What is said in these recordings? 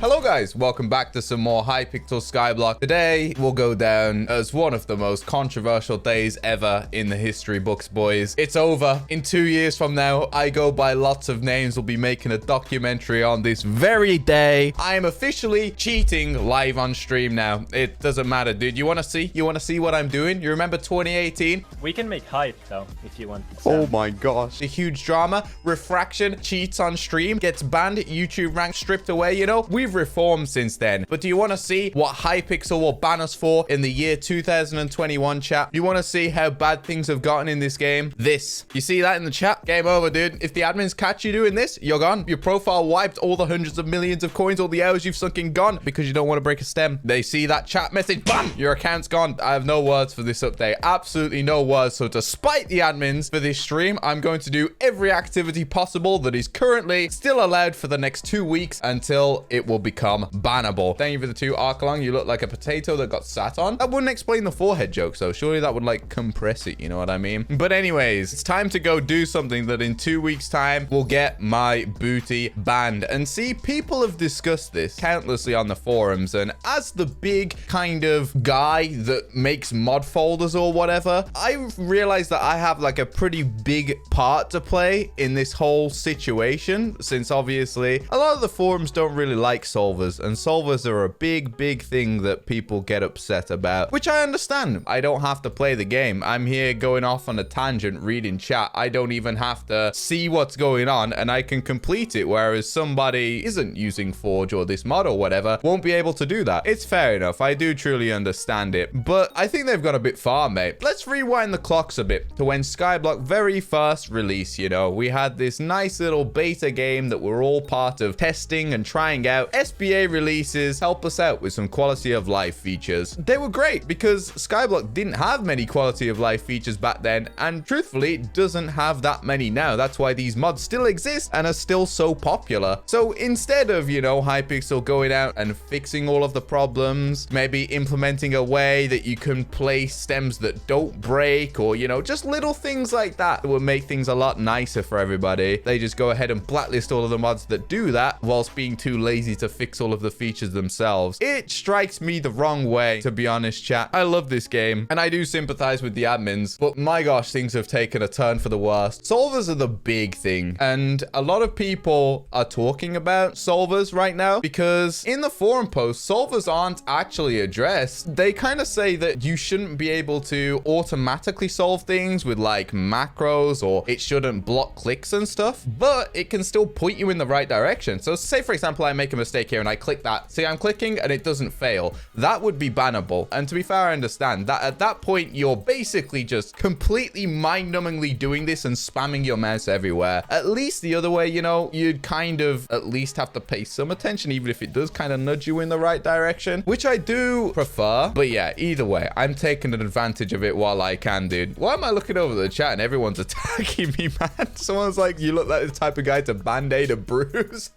Hello guys, welcome back to some more Hypixel SkyBlock. Today will go down as one of the most controversial days ever in the history books, boys. It's over. In 2 years from now, I go by lots of names. We'll be making a documentary on this very day. I am officially cheating live on stream now. It doesn't matter, dude. You want to see? You want to see what I'm doing? You remember 2018? We can make hype though, if you want. Oh my gosh. A huge drama. Refraction cheats on stream, gets banned, YouTube rank stripped away. You know, we've reformed since then. But do you want to see what Hypixel will ban us for in the year 2021, chat? You want to see how bad things have gotten in this game? This. You see that in the chat? Game over, dude. If the admins catch you doing this, you're gone. Your profile wiped, all the hundreds of millions of coins, all the hours you've sunk in gone because you don't want to break a stem. They see that chat message, bam! Your account's gone. I have no words for this update. Absolutely no words. So to spite the admins for this stream, I'm going to do every activity possible that is currently still allowed for the next 2 weeks until it will become bannable. Thank you for the 2 Arcalong. You look like a potato that got sat on. That wouldn't explain the forehead joke, so surely that would like compress it, you know what I mean? But anyways, it's time to go do something that in 2 weeks time will get my booty banned. And see, people have discussed this countlessly on the forums, and as the big kind of guy that makes mod folders or whatever, I realized that I have like a pretty big part to play in this whole situation, since obviously a lot of the forums don't really like solvers, and solvers are a big thing that people get upset about, which I understand. I don't have to play the game. I'm here going off on a tangent reading chat. I don't even have to see what's going on, and I can complete it, whereas somebody isn't using Forge or this mod or whatever won't be able to do that. It's fair enough. I do truly understand it, but I think they've got a bit far, mate. Let's rewind the clocks a bit to when SkyBlock very first released. You know, we had this nice little beta game that we're all part of testing and trying out. SBA releases help us out with some quality of life features. They were great because SkyBlock didn't have many quality of life features back then, and truthfully it doesn't have that many now. That's why these mods still exist and are still so popular. So instead of, you know, Hypixel going out and fixing all of the problems, maybe implementing a way that you can place stems that don't break, or, you know, just little things like that would make things a lot nicer for everybody, they just go ahead and blacklist all of the mods that do that whilst being too lazy to fix all of the features themselves. It strikes me the wrong way, to be honest, chat. I love this game and I do sympathize with the admins, but my gosh, things have taken a turn for the worst. Solvers are the big thing, and a lot of people are talking about solvers right now because in the forum posts, solvers aren't actually addressed. They kind of say that you shouldn't be able to automatically solve things with like macros, or it shouldn't block clicks and stuff, but it can still point you in the right direction. So say for example, I make a mistake here and I click that. See, I'm clicking and it doesn't fail. That would be bannable. And to be fair, I understand that at that point, you're basically just completely mind-numbingly doing this and spamming your mouse everywhere. At least the other way, you know, you'd kind of at least have to pay some attention, even if it does kind of nudge you in the right direction, which I do prefer. But yeah, either way, I'm taking advantage of it while I can, dude. Why am I looking over the chat and everyone's attacking me, man? Someone's like, you look like the type of guy to band-aid a bruise.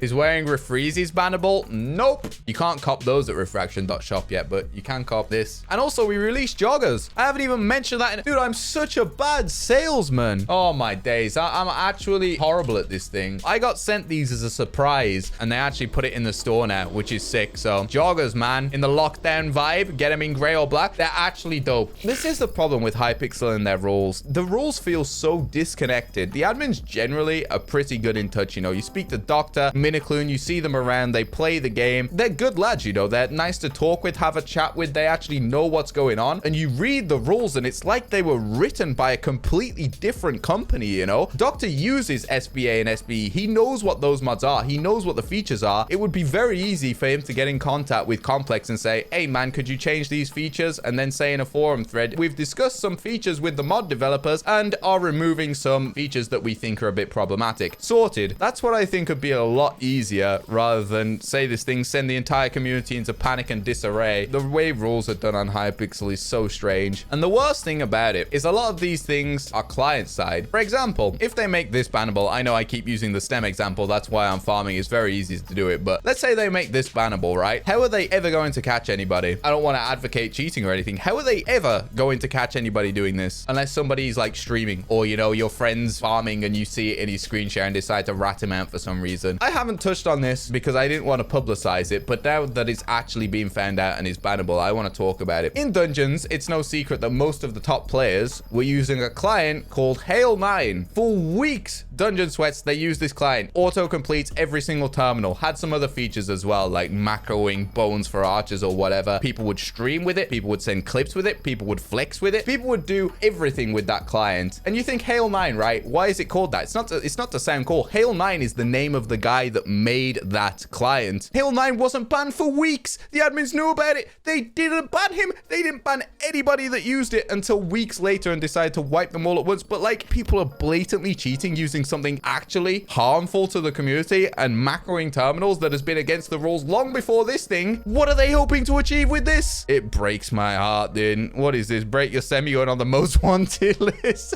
Is wearing Refreezy's bannable? Nope. You can't cop those at refraction.shop yet, but you can cop this. And also, we released joggers. I haven't even mentioned that. Dude, I'm such a bad salesman. Oh my days. I'm actually horrible at this thing. I got sent these as a surprise, and they actually put it in the store now, which is sick. So joggers, man, in the lockdown vibe, get them in gray or black. They're actually dope. This is the problem with Hypixel and their rules. The rules feel so disconnected. The admins generally are pretty good in touch. You know, you speak to Dr. Minicloon, you see them around, they play the game. They're good lads, you know, they're nice to talk with, have a chat with, they actually know what's going on. And you read the rules and it's like they were written by a completely different company, you know. Doctor uses SBA and SBE. He knows what those mods are. He knows what the features are. It would be very easy for him to get in contact with Complex and say, hey man, could you change these features? And then say in a forum thread, we've discussed some features with the mod developers and are removing some features that we think are a bit problematic. Sorted. That's what I think would be a lot easier, rather than say this thing, send the entire community into panic and disarray. The way rules are done on Hypixel is so strange. And the worst thing about it is a lot of these things are client side. For example, if they make this bannable, I know I keep using the stem example, that's why I'm farming, it's very easy to do it, but let's say they make this bannable, right? How are they ever going to catch anybody? I don't want to advocate cheating or anything. How are they ever going to catch anybody doing this? Unless somebody's like streaming, or, you know, your friend's farming and you see it in his screen share and decide to rat him out for some reason. I have haven't touched on this because I didn't want to publicize it, but now that it's actually being found out and is bannable, I want to talk about it. In Dungeons, it's no secret that most of the top players were using a client called Hail 9. For weeks, Dungeon Sweats, they used this client. Auto completes every single terminal. Had some other features as well, like macroing bones for archers or whatever. People would stream with it. People would send clips with it. People would flex with it. People would do everything with that client. And you think Hail 9, right? Why is it called that? It's not to sound cool. Hail 9 is the name of the guy that made that client. Hail 9 wasn't banned for weeks. The admins knew about it. They didn't ban him. They didn't ban anybody that used it until weeks later and decided to wipe them all at once. But like, people are blatantly cheating using something actually harmful to the community and macroing terminals that has been against the rules long before this thing. What are they hoping to achieve with this? It breaks my heart, dude. What is this? Break your semicolon on the most wanted list.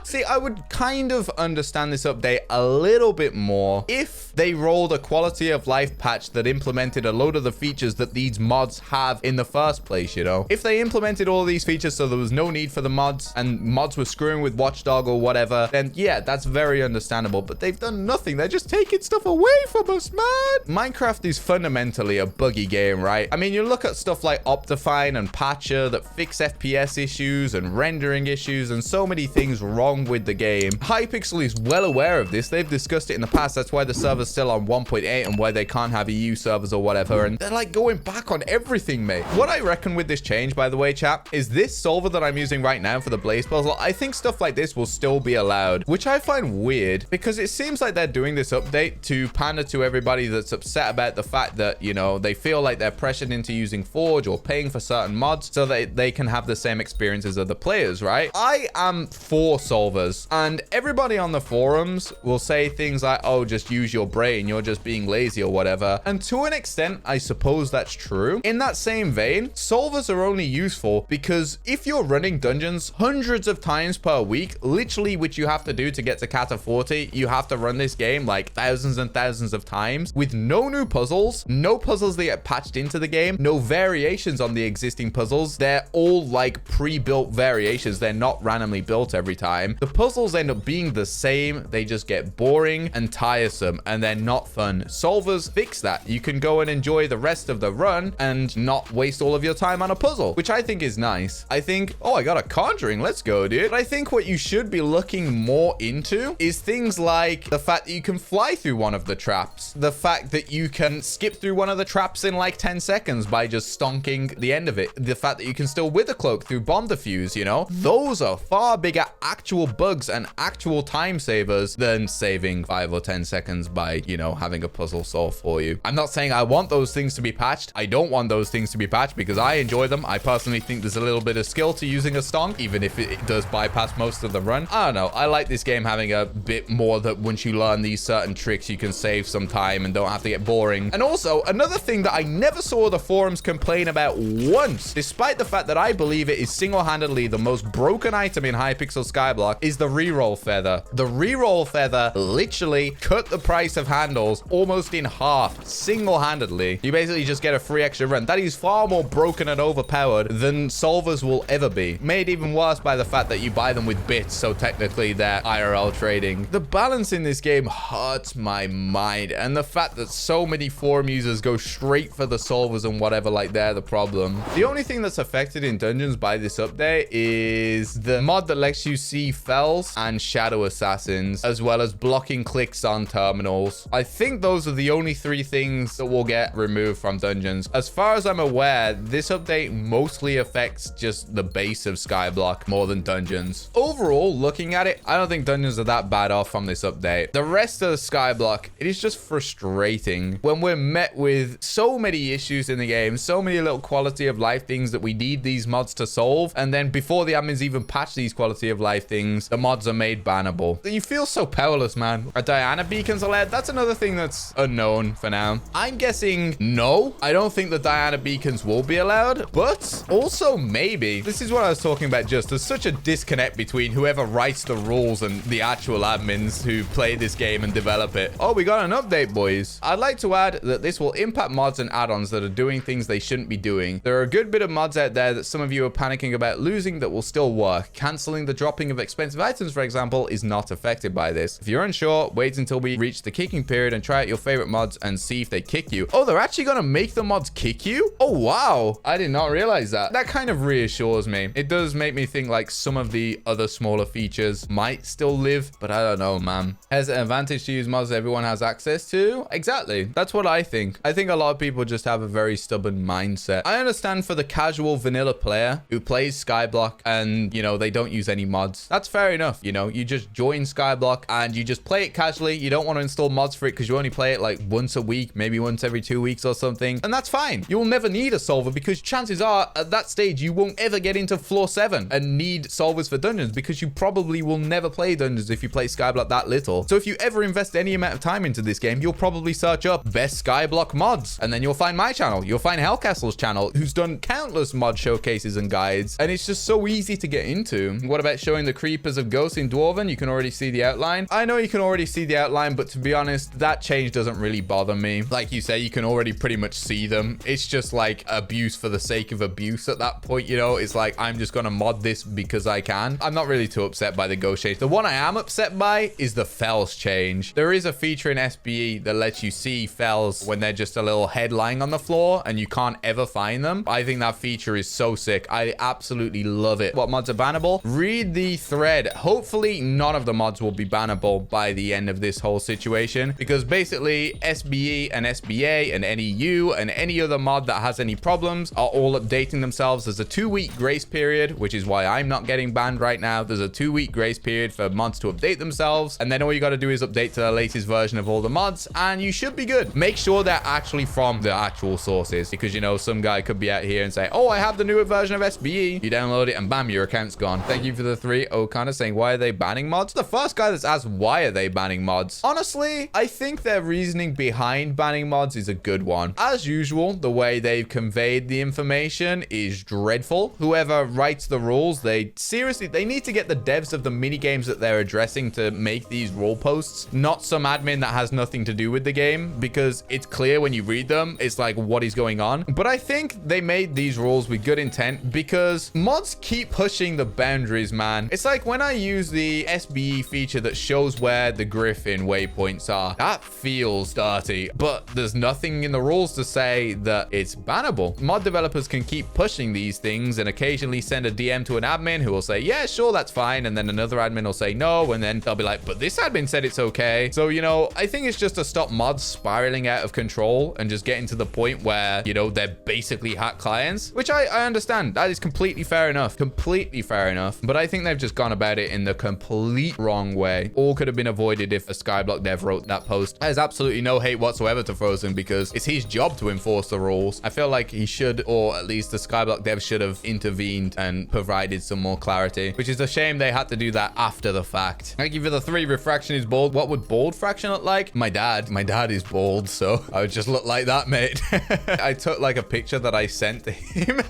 See, I would kind of understand this update a little bit more if they rolled a quality of life patch that implemented a load of the features that these mods have in the first place, you know? If they implemented all these features so there was no need for the mods and mods were screwing with Watchdog or whatever, then yeah, that's very understandable. But they've done nothing. They're just taking stuff away from us, man. Minecraft is fundamentally a buggy game, right? I mean, you look at stuff like Optifine and Patcher that fix FPS issues and rendering issues and so many things wrong with the game. Hypixel is well aware of this. They've discussed it in the past. That's why the server's still on 1.8 and why they can't have EU servers or whatever. And they're like going back on everything, mate. What I reckon with this change, by the way, chat, is this solver that I'm using right now for the Blaze puzzle. I think stuff like this will still be allowed, which I find weird because it seems like they're doing this update to pander to everybody that's upset about the fact that, you know, they feel like they're pressured into using Forge or paying for certain mods so that they can have the same experience as other players, right? I am for solvers, and everybody on the forums will say things like, oh, just use your brain, you're just being lazy or whatever. And to an extent, I suppose that's true. In that same vein, solvers are only useful because if you're running dungeons hundreds of times per week, literally, which you have to do to get to Kata 40, you have to run this game like thousands and thousands of times with no new puzzles, no puzzles that get patched into the game, no variations on the existing puzzles. They're all like pre-built variations. They're not randomly built every time. The puzzles end up being the same. They just get boring and tiresome and they're not fun. Solvers fix that. You can go and enjoy the rest of the run and not waste all of your time on a puzzle, which I think is nice. I think, oh, I got a conjuring. Let's go, dude. But I think what you should be looking more into is things like the fact that you can fly through one of the traps, the fact that you can skip through one of the traps in like 10 seconds by just stonking the end of it, the fact that you can still wither cloak through bomb defuse, you know? Those are far bigger actual bugs and actual time savers than saving 5 or 10 seconds by, you know, having a puzzle solved for you. I'm not saying I want those things to be patched. I don't want those things to be patched because I enjoy them. I personally think there's a little bit of skill to using a stonk, even if it does bypass most of the run. I don't know. I like this game having a bit more that once you learn these certain tricks, you can save some time and don't have to get boring. And also, another thing that I never saw the forums complain about once, despite the fact that I believe it is single-handedly the most broken item in Hypixel SkyBlock, is the reroll feather. The reroll feather literally cut the price of handles almost in half, single-handedly. You basically just get a free extra run. That is far more broken and overpowered than solvers will ever be. Made even worse by the fact that you buy them with bits, so technically they're IRL trading. The balance in this game hurts my mind, and the fact that so many forum users go straight for the solvers and whatever, like they're the problem. The only thing that's affected in dungeons by this update is the mod that lets you see fells and shadow assassins, as well as blocking clicks on terminals. I think those are the only 3 things that will get removed from dungeons. As far as I'm aware, this update mostly affects just the base of Skyblock more than dungeons. Overall, looking at it, I don't think dungeons are that bad off from this update. The rest of the Skyblock, it is just frustrating when we're met with so many issues in the game, so many little quality of life things that we need these mods to solve, and then before the admins even patch these quality of life things, the mods are made bannable. You feel so powerless, man. Are Diana beacons allowed? That's another thing that's unknown for now. I'm guessing no. I don't think the Diana beacons will be allowed, but also maybe. This is what I was talking about just. There's such a disconnect between whoever writes the rules and the actual admins who play this game and develop it. Oh, we got an update, boys. I'd like to add that this will impact mods and add-ons that are doing things they shouldn't be doing. There are a good bit of mods out there that some of you are panicking about losing that will still work. Canceling the dropping of expensive items, for example, is not affected by this. If you're unsure, wait until we reach the the kicking period and try out your favorite mods and see if they kick you. Oh, they're actually gonna make the mods kick you? Oh, wow. I did not realize that. That kind of reassures me. It does make me think like some of the other smaller features might still live, but I don't know, man. Has an advantage to use mods everyone has access to? Exactly. That's what I think. I think a lot of people just have a very stubborn mindset. I understand for the casual vanilla player who plays SkyBlock and, you know, they don't use any mods. That's fair enough. You know, you just join SkyBlock and you just play it casually. You don't want to install mods for it because you only play it like once a week, maybe once every 2 weeks or something. And that's fine. You will never need a solver because chances are at that stage, you won't ever get into floor 7 and need solvers for dungeons because you probably will never play dungeons if you play SkyBlock that little. So if you ever invest any amount of time into this game, you'll probably search up best SkyBlock mods. And then you'll find my channel. You'll find Hellcastle's channel, who's done countless mod showcases and guides. And it's just so easy to get into. What about showing the creepers of ghosts in Dwarven? You can already see the outline. I know you can already see the outline, but to be honest, that change doesn't really bother me. Like you say, you can already pretty much see them. It's just like abuse for the sake of abuse at that point, you know? It's like, I'm just gonna mod this because I can. I'm not really too upset by the ghost change. The one I am upset by is the fells change. There is a feature in SBE that lets you see fells when they're just a little head lying on the floor and you can't ever find them. I think that feature is so sick. I absolutely love it. What mods are bannable? Read the thread. Hopefully none of the mods will be bannable by the end of this whole situation, because basically SBE and SBA and NEU and any other mod that has any problems are all updating themselves. There's a 2-week grace period, which is why I'm not getting banned right now. There's a 2-week grace period for mods to update themselves, and then all you got to do is update to the latest version of all the mods and you should be good. Make sure they're actually from the actual sources, because you know some guy could be out here and say, oh, I have the newer version of SBE. You download it and bam, your account's gone. Thank you for the 3. Oh, kind of saying, why are they banning mods? The first guy that's asked why are they banning mods. Honestly, I think their reasoning behind banning mods is a good one. As usual, the way they've conveyed the information is dreadful. Whoever writes the rules, they need to get the devs of the mini games that they're addressing to make these rule posts, not some admin that has nothing to do with the game, because it's clear when you read them, it's like, what is going on? But I think they made these rules with good intent because mods keep pushing the boundaries, man. It's like when I use the SBE feature that shows where the griffin waypoints are, that feels dirty, but there's nothing in the rules to say that it's bannable. Mod developers can keep pushing these things and occasionally send a DM to an admin who will say, yeah, sure, that's fine. And then another admin will say no. And then they'll be like, but this admin said it's okay. So, you know, I think it's just to stop mods spiraling out of control and just getting to the point where, you know, they're basically hack clients, which I understand. That is completely fair enough. Completely fair enough. But I think they've just gone about it in the complete wrong way. All could have been avoided if a SkyBlock dev wrote that post. There's absolutely no hate whatsoever to Frozen because it's his job to enforce the rules. I feel like he should, or at least the SkyBlock dev should have intervened and provided some more clarity, which is a shame they had to do that after the fact. Thank you for the 3. Refraction is bald. What would bald fraction look like? My dad is bald, so I would just look like that, mate. I took like a picture that I sent to him.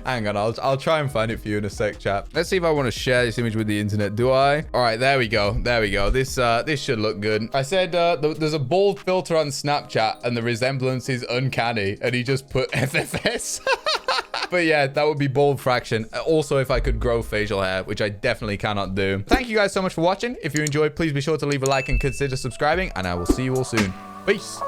Hang on, I'll try and find it for you in a sec, chat. Let's see if I want to share this image with the internet. Do I? All right, there we go. There we go. This should look good. I said there's a bald filter on Snapchat and the resemblance is uncanny, and he just put FFS. But yeah, that would be bald fraction. Also, if I could grow facial hair, which I definitely cannot do. Thank you guys so much for watching. If you enjoyed, please be sure to leave a like and consider subscribing, and I will see you all soon. Peace.